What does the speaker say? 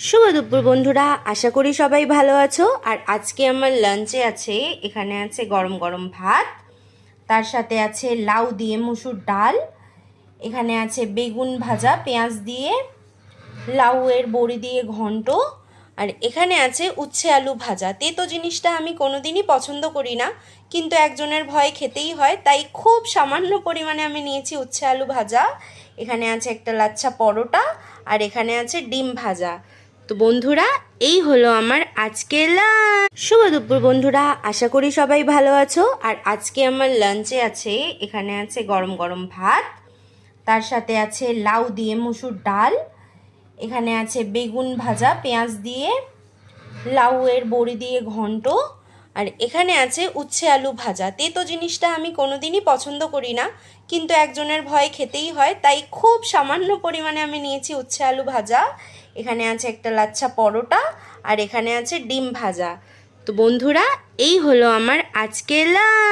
শুভ দুপুর বন্ধুরা, আশা করি সবাই ভালো আছো। আর আজকে আমার লাঞ্চে আছে, এখানে আছে গরম গরম ভাত, তার সাথে আছে লাউ দিয়ে মুসুর ডাল, এখানে আছে বেগুন ভাজা পেঁয়াজ দিয়ে, লাউয়ের বড়ি দিয়ে ঘন্ট, আর এখানে আছে উচ্ছে আলু ভাজা। তেতো জিনিসটা আমি কোনোদিনই পছন্দ করি না, কিন্তু একজনের ভয় খেতেই হয়, তাই খুব সামান্য পরিমাণে আমি নিয়েছি উচ্ছে আলু ভাজা। এখানে আছে একটা লাচ্ছা পরোটা, আর এখানে আছে ডিম ভাজা। তো বন্ধুরা, এই হলো আমার আজকের লাঞ্চ। শুভ দুপুর বন্ধুরা, আশা করি সবাই ভালো আছো। আর আজকে আমার লাঞ্চে আছে, এখানে আছে গরম গরম ভাত, তার সাথে আছে লাউ দিয়ে মুসুর ডাল, এখানে আছে বেগুন ভাজা পেঁয়াজ দিয়ে, লাউয়ের বড়ি দিয়ে ঘন্ট, আর এখানে আছে উচ্ছে আলু ভাজা। তেতো জিনিসটা আমি কোনোদিনই পছন্দ করি না, কিন্তু একজনের ভয় খেতেই হয়, তাই খুব সামান্য পরিমাণে আমি নিয়েছি উচ্ছে আলু ভাজা। এখানে আছে একটা লাচ্ছা পরোটা, আর এখানে আছে ডিম ভাজা। তো বন্ধুরা, এই হলো আমার আজকের লাঞ্চ।